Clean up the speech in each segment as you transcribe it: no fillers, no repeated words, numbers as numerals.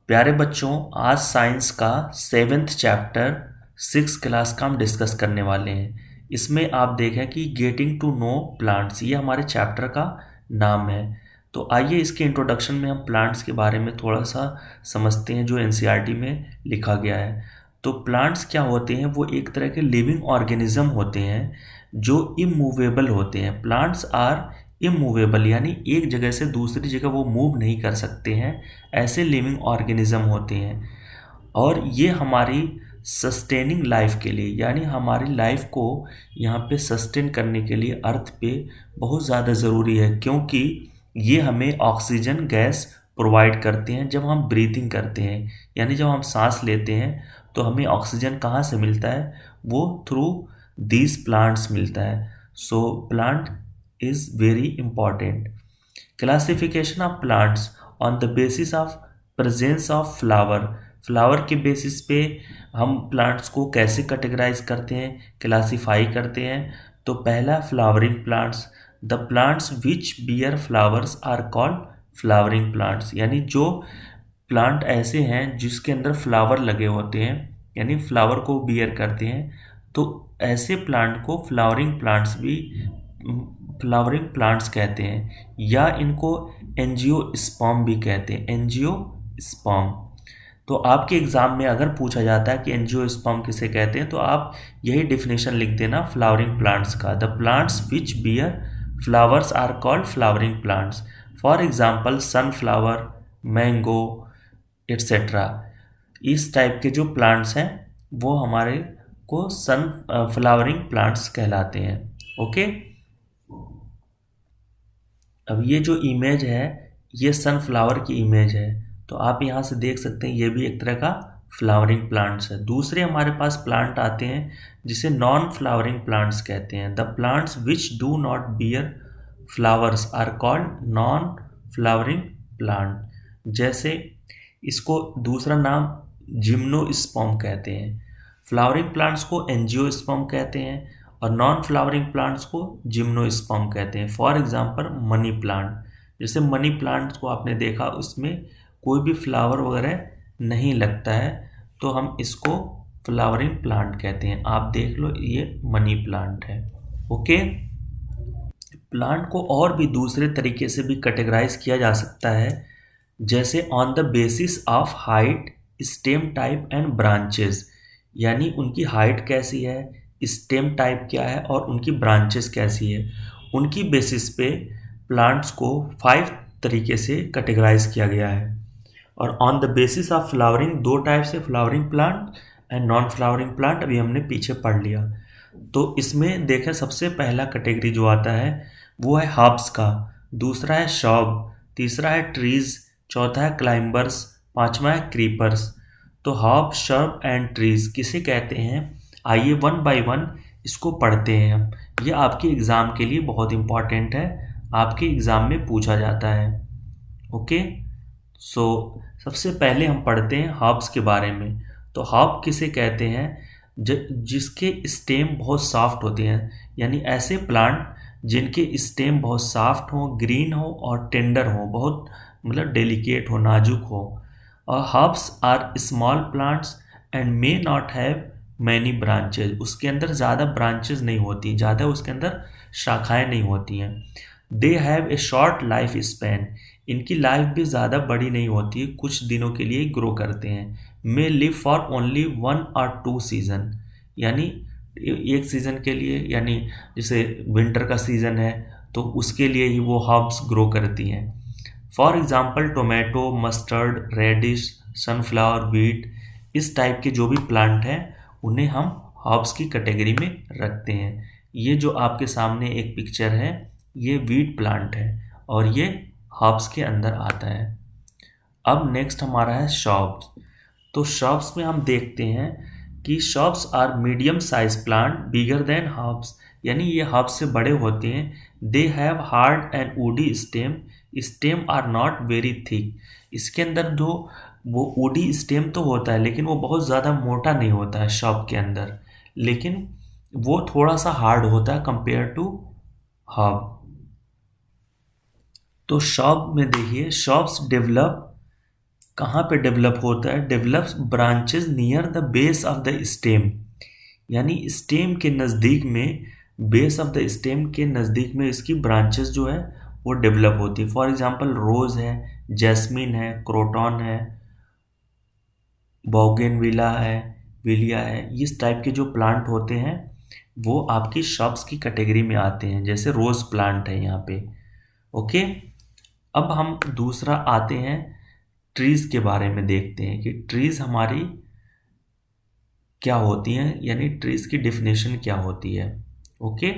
प्यारे बच्चों, आज साइंस का 7th चैप्टर 6th क्लास का हम डिस्कस करने वाले हैं। इसमें आप देखें कि गेटिंग टू नो प्लांट्स, ये हमारे चैप्टर का नाम है। तो आइए इसके इंट्रोडक्शन में हम प्लांट्स के बारे में थोड़ा सा समझते हैं जो एनसीईआरटी में लिखा गया है। तो प्लांट्स क्या होते हैं? वो एक तरह के लिविंग ऑर्गेनिज्म होते हैं जो इमूवेबल होते हैं। प्लांट्स आर इमूवेबल, यानी एक जगह से दूसरी जगह वो मूव नहीं कर सकते हैं, ऐसे लिविंग ऑर्गेनिज्म होते हैं। और ये हमारी सस्टेनिंग लाइफ के लिए, यानी हमारी लाइफ को यहाँ पे सस्टेन करने के लिए अर्थ पे बहुत ज़्यादा ज़रूरी है, क्योंकि ये हमें ऑक्सीजन गैस प्रोवाइड करते हैं जब हम ब्रीथिंग करते हैं। यानी जब हम सांस लेते हैं तो हमें ऑक्सीजन कहाँ से मिलता है? वो थ्रू दीज प्लांट्स मिलता है। So plant is very important. Classification of plants on the basis of presence of flower. Flower के बेसिस पे हम प्लांट्स को कैसे कैटेगराइज करते हैं, क्लासीफाई करते हैं? तो पहला flowering plants. The plants which bear flowers are called flowering plants, यानी जो प्लांट ऐसे हैं जिसके अंदर फ्लावर लगे होते हैं, यानी फ्लावर को बियर करते हैं, तो ऐसे प्लांट को फ्लावरिंग प्लांट्स कहते हैं, या इनको एंजियोस्पर्म भी कहते हैं। एंजियोस्पर्म। तो आपके एग्जाम में अगर पूछा जाता है कि एंजियोस्पर्म किसे कहते हैं, तो आप यही डिफिनेशन लिख देना फ्लावरिंग प्लांट्स का। The plants which bear flowers are called flowering plants. For example sunflower, mango etcetera. इस टाइप के जो प्लांट्स हैं वो हमारे को फ्लावरिंग प्लांट्स कहलाते हैं। ओके। अब ये जो इमेज है ये सनफ्लावर की इमेज है, तो आप यहाँ से देख सकते हैं ये भी एक तरह का फ्लावरिंग प्लांट्स है। दूसरे हमारे पास प्लांट आते हैं जिसे नॉन फ्लावरिंग प्लांट्स कहते हैं। The plants which do not bear flowers are called non flowering plant. जैसे इसको दूसरा नाम जिम्नोस्पर्म कहते हैं। फ्लावरिंग प्लांट्स को एंजियोस्पर्म कहते हैं और नॉन फ्लावरिंग प्लांट्स को जिम्नोस्पर्म कहते हैं। For example money plant. जैसे मनी प्लांट को आपने देखा, उसमें कोई भी फ्लावर वगैरह नहीं लगता है, तो हम इसको फ्लावरिंग प्लांट कहते हैं। आप देख लो ये मनी प्लांट है। ओके। प्लांट को और भी दूसरे तरीके से भी कैटेगराइज किया जा सकता है, जैसे on the basis of height, stem type and branches. यानी उनकी हाइट कैसी है, स्टेम टाइप क्या है और उनकी ब्रांचेस कैसी है, उनकी बेसिस पे प्लांट्स को 5 तरीके से कैटेगराइज किया गया है। और on the basis of flowering 2 type से, flowering plant and non flowering plant, अभी हमने पीछे पढ़ लिया। तो इसमें देखें सबसे पहला कैटेगरी जो आता है वो है हर्ब्स का, दूसरा है श्रब, तीसरा है ट्रीज, चौथा है क्लाइंबर्स, पांचवा है क्रीपर्स। तो हर्ब, श्रब एंड ट्रीज किसे कहते हैं? आइए वन बाय वन इसको पढ़ते हैं हम। ये आपके एग्ज़ाम के लिए बहुत इम्पॉर्टेंट है, आपके एग्ज़ाम में पूछा जाता है। ओके। सो सबसे पहले हम पढ़ते हैं हर्ब्स के बारे में। तो हर्ब किसे कहते हैं? जिसके स्टेम बहुत सॉफ्ट होते हैं, यानी ऐसे प्लांट जिनके स्टेम बहुत सॉफ्ट हो, ग्रीन हो और टेंडर हो, बहुत मतलब डेलिकेट हो, नाजुक हो। और herbs are small plants and may not have many branches. उसके अंदर ज़्यादा ब्रांचेज नहीं होती, ज़्यादा उसके अंदर शाखाएं नहीं होती हैं। They have a short life span. इनकी लाइफ भी ज़्यादा बड़ी नहीं होती है, कुछ दिनों के लिए ग्रो करते हैं। मे live for only 1 or 2 season, यानी एक सीज़न के लिए, यानी जैसे विंटर का सीज़न है तो उसके लिए ही वो हर्ब्स ग्रो करती हैं। For example tomato, mustard, radish, sunflower, wheat, इस टाइप के जो भी प्लांट हैं उन्हें हम हर्ब्स की कैटेगरी में रखते हैं। ये जो आपके सामने एक पिक्चर है ये व्हीट प्लांट है और ये हर्ब्स के अंदर आता है। अब नेक्स्ट हमारा है श्रब्स। तो श्रब्स में हम देखते हैं कि shrubs are medium size plant bigger than herbs, यानी ये हर्ब्स से बड़े होते हैं। They have hard and woody stem, stem are not very thick. इसके अंदर जो वो वुडी स्टेम तो होता है लेकिन वो बहुत ज़्यादा मोटा नहीं होता है श्रब के अंदर, लेकिन वो थोड़ा सा हार्ड होता है कंपेयर टू हर्ब। तो श्रब में देखिए, श्रब्स डेवलप कहाँ पे डेवलप होता है? Develops branches near the base of the stem, यानी स्टेम के नज़दीक में, बेस ऑफ द स्टेम के नज़दीक में इसकी ब्रांचेस जो है वो डेवलप होती है। फॉर एग्जांपल रोज़ है, जैस्मिन है, क्रोटॉन है, बोगेनविला है, विलिया है, इस टाइप के जो प्लांट होते हैं वो आपकी श्रब्स की कैटेगरी में आते हैं, जैसे रोज़ प्लांट है यहाँ पे। ओके, अब हम दूसरा आते हैं ट्रीज़ के बारे में, देखते हैं कि ट्रीज़ हमारी क्या होती हैं, यानी ट्रीज़ की डेफिनेशन क्या होती है। Okay,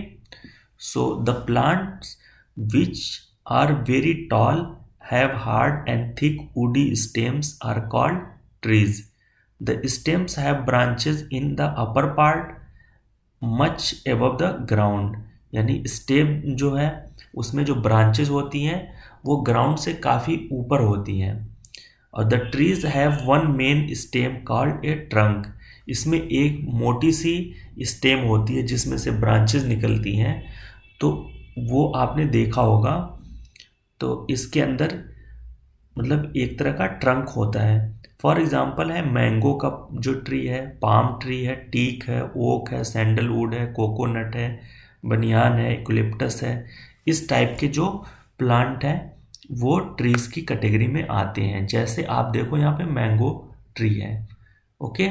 so the plants which are very tall have hard and thick woody stems are called trees. The stems have branches in the upper part much above the ground, यानी stem जो है उसमें जो branches होती हैं वो ground से काफ़ी ऊपर होती हैं। और the trees have one main stem called a trunk, इसमें एक मोटी सी स्टेम होती है जिसमें से ब्रांचेस निकलती हैं, तो वो आपने देखा होगा। तो इसके अंदर मतलब एक तरह का ट्रंक होता है। फॉर एग्जांपल है मैंगो का जो ट्री है, पाम ट्री है, टीक है, ओक है, सैंडलवुड है, कोकोनट है, बनियान है, इक्लिप्टस है, इस टाइप के जो प्लांट हैं वो ट्रीज की कैटेगरी में आते हैं। जैसे आप देखो यहाँ पे मैंगो ट्री है। ओके,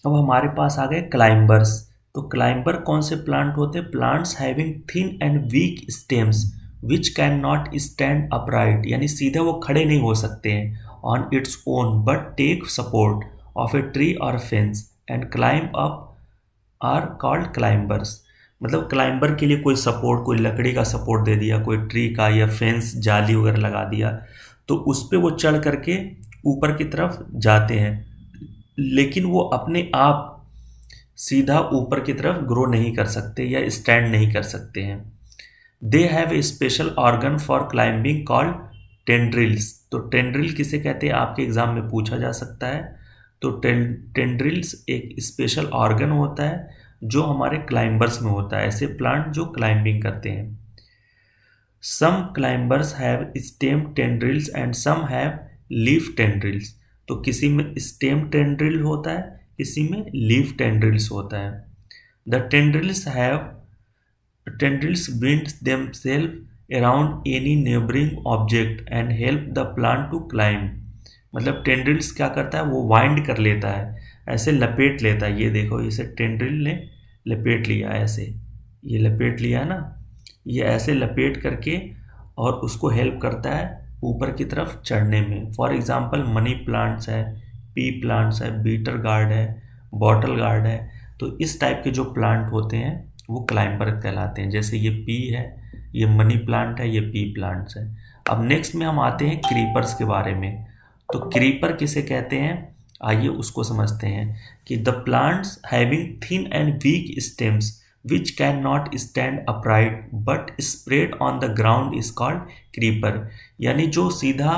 अब हमारे पास आ गए क्लाइंबर्स। तो क्लाइंबर कौन से प्लांट होते हैं? Plants having thin and weak stems which can not stand upright, यानी सीधे वो खड़े नहीं हो सकते हैं on its own but take support of a tree और fence and climb up are called climbers. मतलब क्लाइंबर के लिए कोई सपोर्ट, कोई लकड़ी का सपोर्ट दे दिया, कोई ट्री का या फेंस जाली वगैरह लगा दिया, तो उस पर वो चढ़ करके ऊपर की तरफ जाते हैं, लेकिन वो अपने आप सीधा ऊपर की तरफ ग्रो नहीं कर सकते या स्टैंड नहीं कर सकते हैं। They have a special organ for climbing called tendrils. तो टेंड्रिल किसे कहते हैं आपके एग्जाम में पूछा जा सकता है। तो टेंड्रिल्स एक स्पेशल ऑर्गन होता है जो हमारे क्लाइंबर्स में होता है, ऐसे प्लांट जो क्लाइंबिंग करते हैं। Some climbers have stem tendrils and some have leaf tendrils. तो किसी में स्टेम टेंड्रिल होता है, किसी में लीफ टेंड्रिल्स होता है। The tendrils wind themselves around any neighboring object and help the plant to climb। मतलब टेंड्रिल्स क्या करता है, वो वाइंड कर लेता है, ऐसे लपेट लेता है। ये देखो, इसे टेंड्रिल ने लपेट लिया, ऐसे ये लपेट लिया है ना, ये ऐसे लपेट करके और उसको हेल्प करता है ऊपर की तरफ चढ़ने में। फॉर एग्जांपल मनी प्लांट्स है, पी प्लांट्स है, बीटर गार्ड है, बॉटल गार्ड है। तो इस टाइप के जो प्लांट होते हैं वो क्लाइंबर कहलाते हैं। जैसे ये पी है, ये मनी प्लांट है, ये पी प्लांट्स है। अब नेक्स्ट में हम आते हैं क्रीपर्स के बारे में। तो क्रीपर किसे कहते हैं, आइए उसको समझते हैं कि the plants having thin and weak stems which can not stand upright but spread on the ground is called creeper. यानी जो सीधा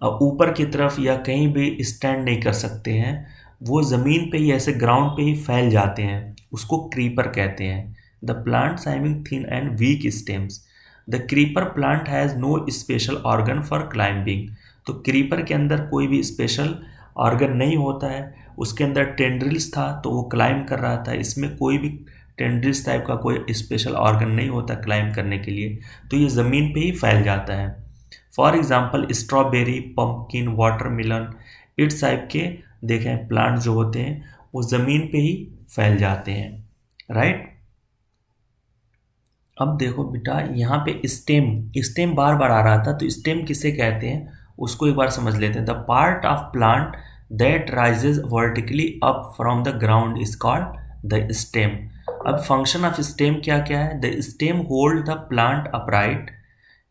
ऊपर की तरफ या कहीं भी स्टैंड नहीं कर सकते हैं, वो ज़मीन पे ही ऐसे ग्राउंड पे ही फैल जाते हैं, उसको क्रीपर कहते हैं। The plants having thin and weak stems. The creeper plant has no special organ for climbing. तो क्रीपर के अंदर कोई भी स्पेशल ऑर्गन नहीं होता है, उसके अंदर टेंड्रिल्स था तो वो क्लाइंब कर रहा था। इसमें कोई भी टेंड्रिल्स टाइप का कोई स्पेशल ऑर्गन नहीं होता क्लाइंब करने के लिए, तो ये ज़मीन पे ही फैल जाता है। For example strawberry, pumpkin, watermelon, इस टाइप के देखें प्लांट जो होते हैं वो ज़मीन पे ही फैल जाते हैं, राइट। अब देखो बेटा, यहाँ पे स्टेम बार बार आ रहा था, तो स्टेम किसे कहते हैं उसको एक बार समझ लेते हैं। The part of plant that rises vertically up from the ground is called the stem. अब फंक्शन ऑफ स्टेम क्या क्या है? The stem hold the plant upright,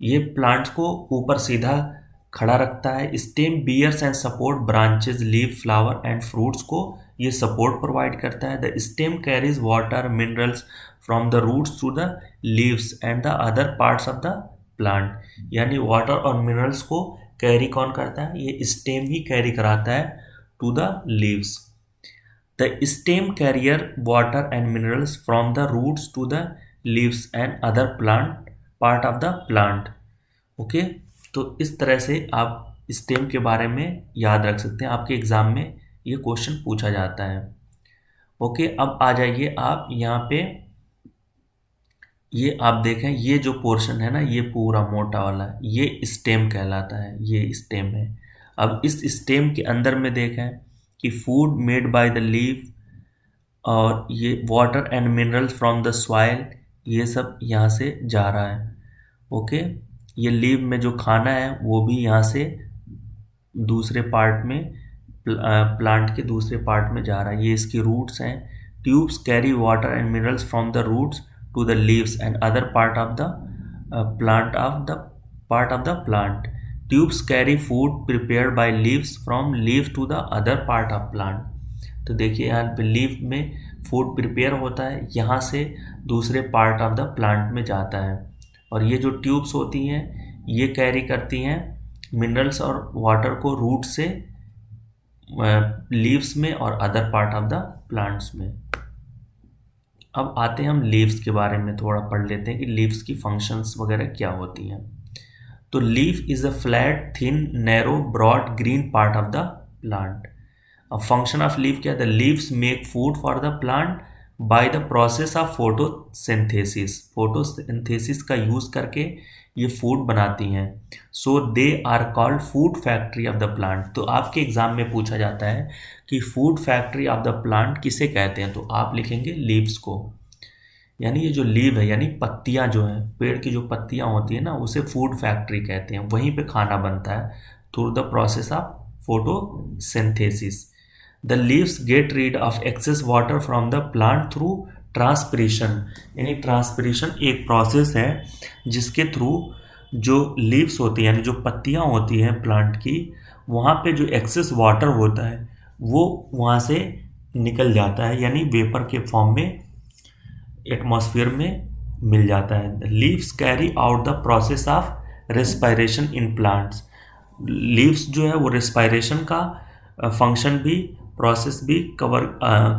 ये प्लांट को ऊपर सीधा खड़ा रखता है। Stem bears and support branches, leaf, flower and fruits को ये सपोर्ट प्रोवाइड करता है। The stem carries water minerals from the roots to the leaves and the other parts of the plant. यानी वाटर और मिनरल्स को carry कौन करता है? ये स्टेम ही कैरी कराता है to the leaves. The stem carrier water and minerals from the roots to the leaves and other plant part of the plant. Okay, तो इस तरह से आप स्टेम के बारे में याद रख सकते हैं, आपके एग्जाम में ये क्वेश्चन पूछा जाता है। ओके, अब आ जाइए आप यहाँ पे, ये आप देखें, ये जो पोर्शन है ना, ये पूरा मोटा वाला, ये स्टेम कहलाता है, ये स्टेम है। अब इस स्टेम के अंदर में देखें कि food made by the leaf, और ये water and minerals from the soil, ये सब यहाँ से जा रहा है। ओके, ये लीफ में जो खाना है वो भी यहाँ से दूसरे पार्ट में, प्लांट के दूसरे पार्ट में जा रहा है। ये इसकी रूट्स हैं। Tubes carry water and minerals from the roots to the leaves and other part of the plant. Tubes carry food prepared by leaves from leaf to the other part of plant. तो देखिए यहाँ पे leaf में food prepare होता है, यहाँ से दूसरे पार्ट ऑफ द प्लांट में जाता है। और ये जो ट्यूब्स होती हैं ये कैरी करती हैं मिनरल्स और वाटर को रूट से लीव्स में और other part of the plants में। अब आते हैं हम लीव्स के बारे में थोड़ा पढ़ लेते हैं कि लीव्स की फंक्शंस वगैरह क्या होती हैं। तो leaf is a flat thin narrow broad green part of the plant. अब फंक्शन ऑफ लीफ क्या है? The leaves make food for the plant by the process of photosynthesis. Photosynthesis का यूज करके ये फूड बनाती हैं। So they are called food factory of the plant. तो आपके एग्जाम में पूछा जाता है कि food factory of the plant किसे कहते हैं, तो आप लिखेंगे लीव्स को। यानी ये जो लीव है, यानी पत्तियां जो हैं, पेड़ की जो पत्तियां होती है ना, उसे फूड फैक्ट्री कहते हैं। वहीं पे खाना बनता है through the process of photosynthesis. The leaves get rid of excess water from the plant through transpiration. यानी ट्रांसपिरेशन एक प्रोसेस है जिसके थ्रू जो लीव्स होती हैं, यानी जो पत्तियां होती हैं प्लांट की, वहाँ पे जो एक्सेस वाटर होता है वो वहाँ से निकल जाता है, यानी वेपर के फॉर्म में एटमॉस्फेयर में मिल जाता है। Leaves carry out the process of respiration in plants. Leaves जो है वो रेस्पायरेशन का फंक्शन भी, प्रोसेस भी कवर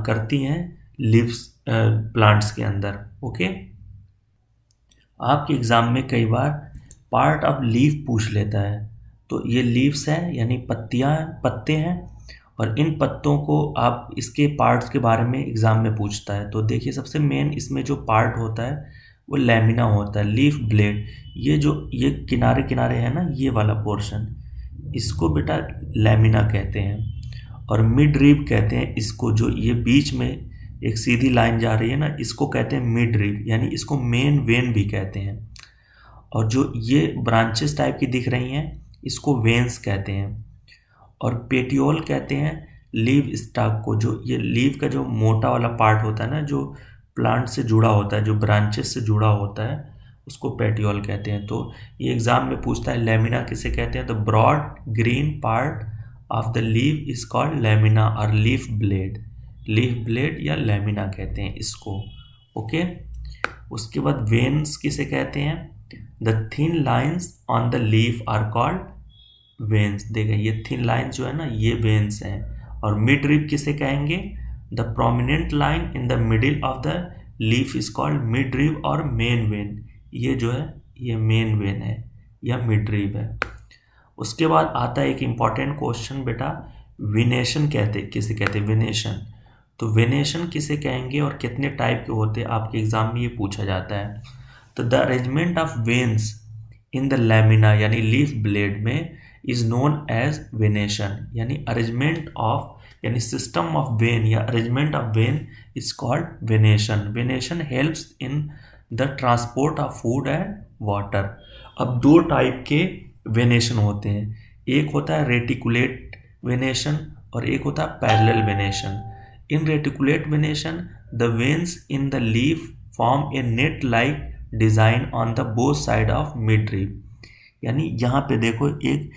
करती हैं लीव्स प्लांट्स के अंदर। ओके, आपके एग्जाम में कई बार पार्ट ऑफ लीफ पूछ लेता है। तो ये लीव्स हैं, यानी पत्तियां, पत्ते हैं, और इन पत्तों को आप इसके पार्ट्स के बारे में एग्जाम में पूछता है। तो देखिए सबसे मेन इसमें जो पार्ट होता है वो लैमिना होता है, लीफ ब्लेड। ये जो ये किनारे किनारे है ना, ये वाला पोर्शन, इसको बेटा लैमिना कहते हैं। और मिड रिब कहते हैं इसको, जो ये बीच में एक सीधी लाइन जा रही है ना, इसको कहते हैं मिड रिब, यानी इसको मेन वेन भी कहते हैं। और जो ये ब्रांचेस टाइप की दिख रही हैं इसको वेन्स कहते हैं। और पेटियोल कहते हैं लीव स्टॉक को, जो ये लीव का जो मोटा वाला पार्ट होता है ना, जो प्लांट से जुड़ा होता है, जो ब्रांचेस से जुड़ा होता है, उसको पेटियोल कहते हैं। तो ये एग्जाम में पूछता है लैमिना किसे कहते हैं, तो broad green part of the leaf is called lamina और लीफ ब्लेड। लीफ ब्लेड या लैमिना कहते हैं इसको। ओके, उसके बाद वेन्स किसे कहते हैं, the thin lines on the leaf are called veins. देखें ये थिन लाइंस जो है ना, ये वेन्स हैं। और मिड रिब किसे कहेंगे, the prominent line in the middle of the leaf is called mid rib और मेन वेन। ये जो है ये मेन वेन है या मिड रिब है। उसके बाद आता है एक इम्पॉर्टेंट क्वेश्चन बेटा, वेनेशन किसे कहते हैं, वेनेशन। तो वेनेशन किसे कहेंगे और कितने टाइप के होते हैं, आपके एग्जाम में ये पूछा जाता है। तो the arrangement of veins in the lamina यानी लीफ ब्लेड में इज नोन एज वेनेशन। यानी अरेंजमेंट ऑफ, यानी सिस्टम ऑफ वेन या arrangement of when is called venation. Venation helps in the transport of food and water. अब दो type के venation होते हैं, एक होता है रेटिकुलेट वेनेशन और एक होता है parallel venation. In reticulate venation the veins in the leaf form A net like design on the both side of mid rib. यानी यहाँ पे देखो एक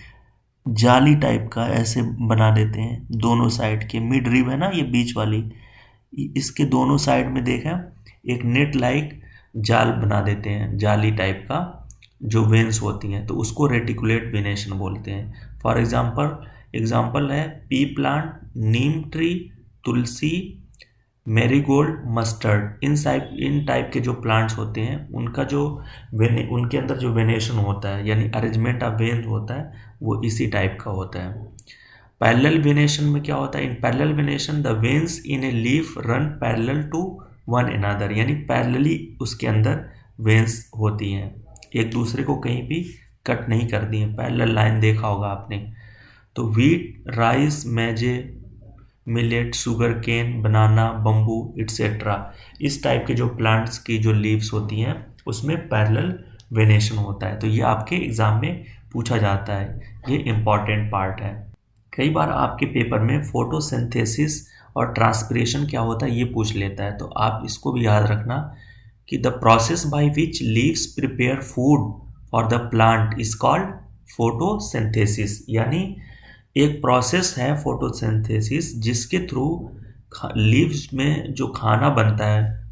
जाली टाइप का ऐसे बना देते हैं दोनों साइड के, मिड रिब है ना ये बीच वाली, इसके दोनों साइड में देखा एक नेट लाइक जाल बना देते हैं, जाली टाइप का जो वेन्स होती हैं, तो उसको रेटिकुलेट वेनेशन बोलते हैं। फॉर एग्जांपल है पी प्लांट, नीम ट्री, तुलसी, मैरीगोल्ड, मस्टर्ड, इन टाइप के जो प्लांट्स होते हैं उनका जो उनके अंदर जो वेनेशन होता है यानी अरेंजमेंट ऑफ वेन्स होता है वो इसी टाइप का होता है। पैरेलल वेनेशन में क्या होता है? In parallel venation the veins in a leaf run parallel to one another, यानी पैरेलली उसके अंदर वेन्स होती हैं, एक दूसरे को कहीं भी कट नहीं करती हैं। पैरेलल लाइन देखा होगा आपने। तो wheat, rice, maize, millet, sugarcane, banana, bamboo etcetera, इस टाइप के जो प्लांट्स की जो लीव्स होती हैं उसमें पैरेलल वेनेशन होता है। तो ये आपके एग्जाम में पूछा जाता है, ये इम्पॉर्टेंट पार्ट है। कई बार आपके पेपर में फोटोसिंथेसिस और ट्रांसपिरेशन क्या होता है ये पूछ लेता है, तो आप इसको भी याद रखना कि the process by which leaves prepare food for the plant is called photosynthesis, यानी एक प्रोसेस है फोटोसिंथेसिस जिसके थ्रू लीव्स में जो खाना बनता है,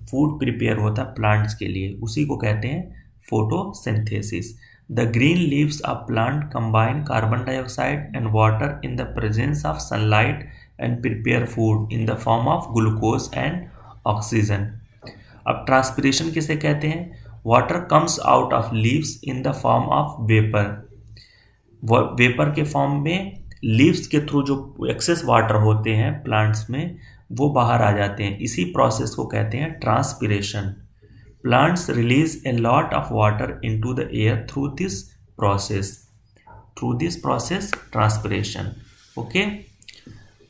फूड प्रिपेयर होता है प्लांट्स के लिए, उसी को कहते हैं photosynthesis. The green leaves of plant combine carbon dioxide and water in the presence of sunlight and prepare food in the form of glucose and oxygen. अब ट्रांसपिरेशन किसे कहते हैं? Water comes out of leaves in the form of vapour, vapour के form में leaves के through जो excess water होते हैं प्लांट्स में वो बाहर आ जाते हैं, इसी प्रोसेस को कहते हैं transpiration. Plants release a lot of water into the air through this process transpiration. Okay,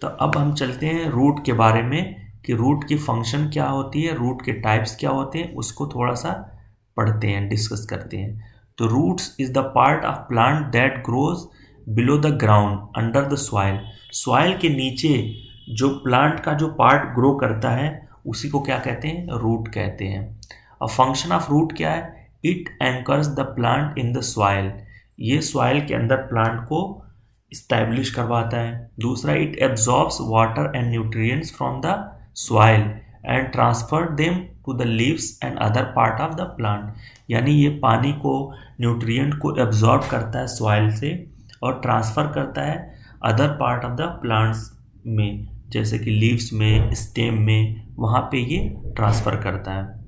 तो अब हम चलते हैं रूट के बारे में कि रूट की फंक्शन क्या होती है, रूट के टाइप्स क्या होते हैं, उसको थोड़ा सा पढ़ते हैं, डिस्कस करते हैं। तो roots is the part of plant that grows below the ground under the soil. Soil के नीचे जो प्लांट का जो पार्ट ग्रो करता है उसी को क्या कहते हैं? रूट कहते हैं। अब फंक्शन ऑफ रूट क्या है? It anchors the plant in the soil, ये सॉइल के अंदर प्लांट को इस्टेब्लिश करवाता है। दूसरा, it absorbs water and nutrients from the soil and transfer them to the leaves and other part of the plant, यानी ये पानी को, न्यूट्रिएंट को एब्जॉर्ब करता है सॉइल से और ट्रांसफ़र करता है other part of the plants में, जैसे कि लीव्स में, स्टेम में, वहाँ पे ये ट्रांसफ़र करता है।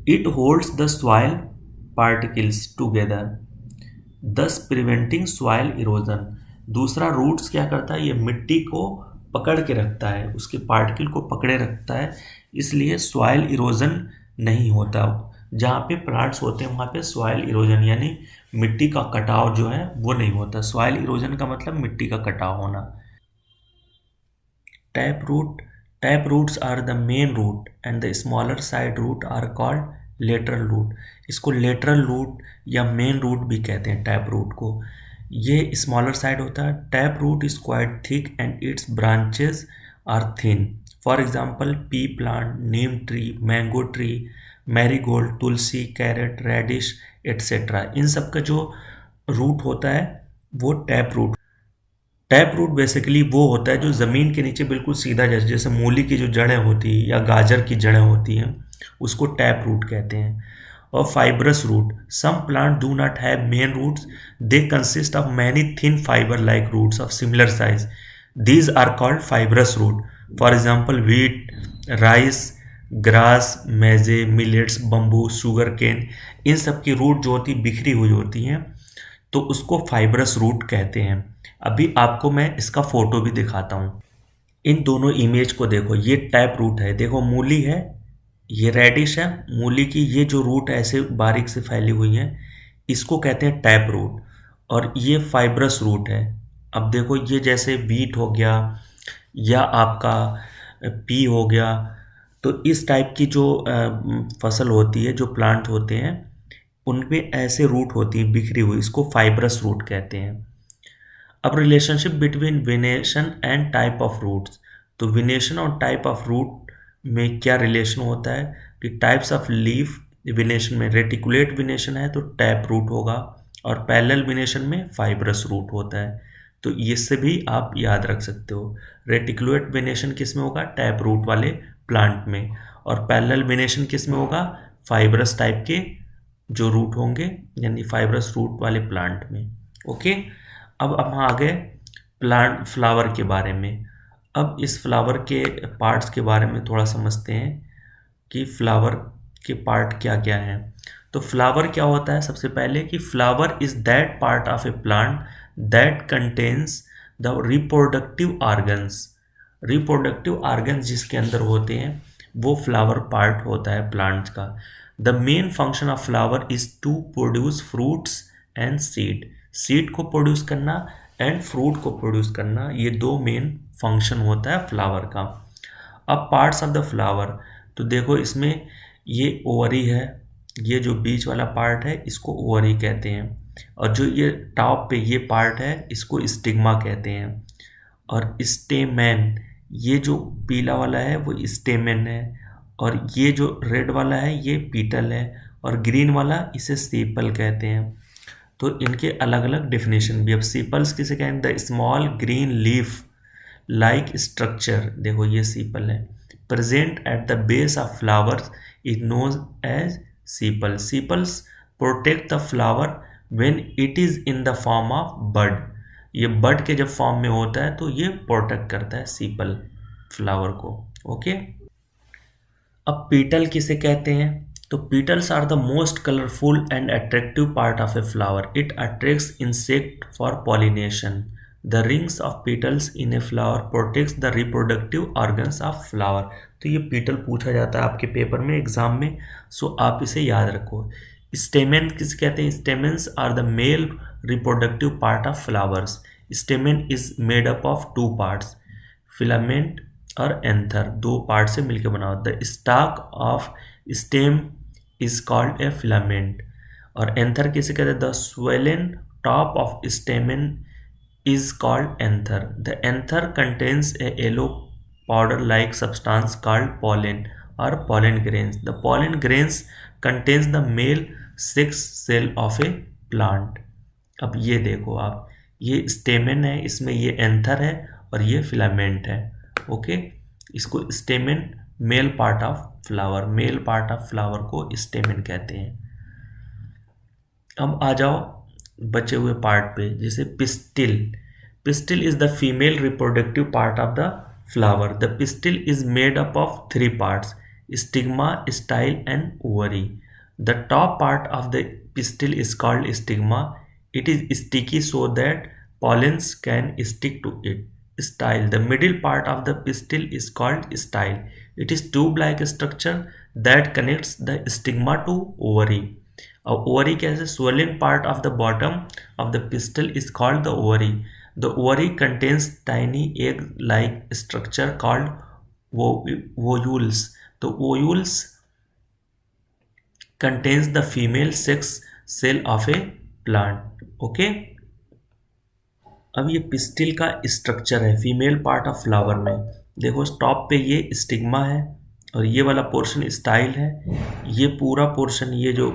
It holds the soil particles together दस प्रिवेंटिंग सॉइल इरोजन। दूसरा, रूट्स क्या करता है? ये मिट्टी को पकड़ के रखता है, उसके पार्टिकल को पकड़े रखता है, इसलिए सॉइल इरोजन नहीं होता। जहाँ पे प्लांट्स होते हैं वहाँ पे सॉइल इरोजन यानी मिट्टी का कटाव जो है वो नहीं होता। सॉइल इरोजन का मतलब मिट्टी का कटाव होना। Tap roots are the main root and the smaller side root are called lateral root. इसको लेटरल रूट या मेन रूट भी कहते हैं टैप रूट को। ये स्मॉलर साइड होता है। Tap root is quite thick and its branches are thin. For example, pea plant, neem tree, mango tree, marigold, tulsi, carrot, radish etcetera, इन सब का जो रूट होता है वो टैप रूट बेसिकली वो होता है जो ज़मीन के नीचे बिल्कुल सीधा, जैसे मूली की जो जड़ें होती हैं या गाजर की जड़ें होती हैं उसको टैप रूट कहते हैं। और fibrous root, some plant do not have main roots, they consist of many thin fiber like roots of similar size, these are called fibrous root. For example, wheat, rice, grass, maize, millets, bamboo, sugar cane, इन सब की root जो होती बिखरी हुई होती हैं तो उसको फाइब्रस रूट कहते हैं। अभी आपको मैं इसका फोटो भी दिखाता हूँ। इन दोनों इमेज को देखो, ये टैप रूट है, देखो मूली है, ये रेडिश है, मूली की ये जो रूट है ऐसे बारीक से फैली हुई है, इसको कहते हैं टैप रूट, और ये फाइब्रस रूट है। अब देखो ये जैसे बीट हो गया या आपका पी हो गया, तो इस टाइप की जो फसल होती है, जो प्लांट होते हैं उनमें ऐसे रूट होती है बिखरी हुई, इसको फाइब्रस रूट कहते हैं। अब relationship between venation and type of roots, तो वेनेशन और टाइप ऑफ रूट में क्या रिलेशन होता है कि टाइप्स ऑफ लीफ वेनेशन में रेटिकुलेट वेनेशन है तो टैप रूट होगा, और पैरेलल वेनेशन में फाइब्रस रूट होता है। तो इससे भी आप याद रख सकते हो। रेटिकुलेट वेनेशन किस में होगा? टैप रूट वाले प्लांट में, और पैरेलल वेनेशन किस में होगा? फाइब्रस टाइप के जो रूट होंगे यानी फाइब्रस रूट वाले प्लांट में। ओके, अब हम आ गए प्लांट फ्लावर के बारे में। अब इस फ्लावर के पार्ट्स के बारे में थोड़ा समझते हैं कि फ्लावर के पार्ट क्या क्या हैं। तो फ्लावर क्या होता है, सबसे पहले कि flower is that part of A plant that contains the reproductive organs. Reproductive organs जिसके अंदर होते हैं वो फ्लावर पार्ट होता है प्लांट्स का। The main function of flower is to produce fruits and seed. Seed को प्रोड्यूस करना एंड फ्रूट को प्रोड्यूस करना, ये दो मेन फंक्शन होता है फ्लावर का। अब पार्ट्स ऑफ द फ्लावर, तो देखो इसमें ये ओवरी है, ये जो बीच वाला पार्ट है इसको ओवरी कहते हैं, और जो ये टॉप पे ये पार्ट है इसको स्टिग्मा कहते हैं। और स्टेमेन, ये जो पीला वाला है वो स्टेमेन है, और ये जो रेड वाला है ये पीटल है, और ग्रीन वाला इसे सेपल कहते हैं। तो इनके अलग अलग डेफिनेशन भी। अब सेपल्स किसे कहें, the small green leaf like structure, देखो ये सेपल है, present at the base of flowers is known as sepal. Sepals protect the flower when it is in the form of bud. ये bud के जब form में होता है तो ये प्रोटेक्ट करता है सेपल फ्लावर को। ओके, अब पीटल किसे कहते हैं, तो petals are the most colorful and attractive part of a flower. It attracts insect for pollination. The rings of petals in a flower protects the reproductive organs of flower. तो ये petal पूछा जाता है आपके पेपर में exam में, सो आप इसे याद रखो। स्टेमेन किसे कहते हैं, stamens are the male reproductive part of flowers. Stamen is made up of two parts, filament और एंथर, दो पार्ट से मिलकर बना होता है। Stock of stem is called a filament, और एंथर किसे कहते हैं, the swollen top of stamen is called anther. The anther contains A yellow powder like substance called pollen और pollen grains. The pollen grains contains the male sex cell of a plant. अब ये देखो आप, ये stamen है, इसमें ये anther है और ये फिलामेंट है। ओके, इसको stamen male part of flower, male part of flower को स्टेमेन कहते हैं। अब आ जाओ बचे हुए पार्ट पे, जैसे pistil. Pistil is the female reproductive part of the flower. The pistil is made up of three parts, stigma, style and ovary. The top part of the pistil is called stigma. It is sticky so that pollens can stick to it. Style. The middle part of the pistil is called style. It is tube-like structure that connects the stigma to ovary. Ovary कैसे, swollen part of the bottom of the pistil is called the ovary. The ovary contains tiny egg-like structure called ovules. The ovules contains the female sex cell of a plant. Okay, अब ये pistil का structure है female part of flower में। देखो top पे ये stigma है और ये वाला पोर्शन स्टाइल है, ये पूरा पोर्शन, ये जो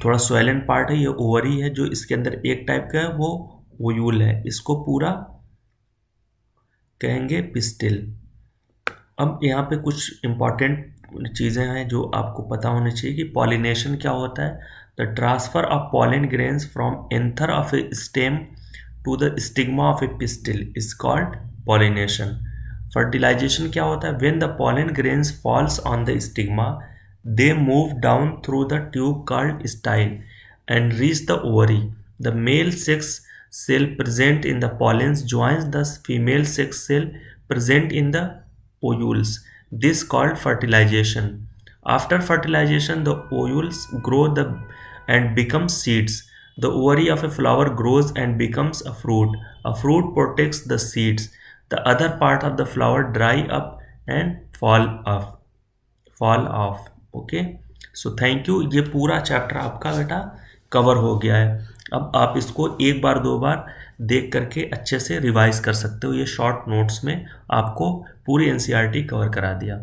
थोड़ा स्वेलन पार्ट है ये ओवरी है, जो इसके अंदर एक टाइप का है वो ओयूल है, इसको पूरा कहेंगे पिस्टिल। अब यहाँ पे कुछ इंपॉर्टेंट चीज़ें हैं जो आपको पता होनी चाहिए कि पॉलिनेशन क्या होता है। The transfer of pollen grains from anther of a stem to the stigma of a pistil is called pollination. Fertilization क्या होता है, when the pollen grains falls on the stigma, they move down through the tube called style and reach the ovary. The male sex cell present in the pollens joins the female sex cell present in the ovules. This called fertilization. After fertilization, the ovules grow and become seeds. The ovary of a flower grows and becomes a fruit. A fruit protects the seeds. The other part of the flower dry up and fall off. Okay. So thank you. ये पूरा chapter आपका बेटा cover हो गया है। अब आप इसको एक बार दो बार देख करके अच्छे से रिवाइज कर सकते हो। ये शॉर्ट नोट्स में आपको पूरी NCERT कवर करा दिया।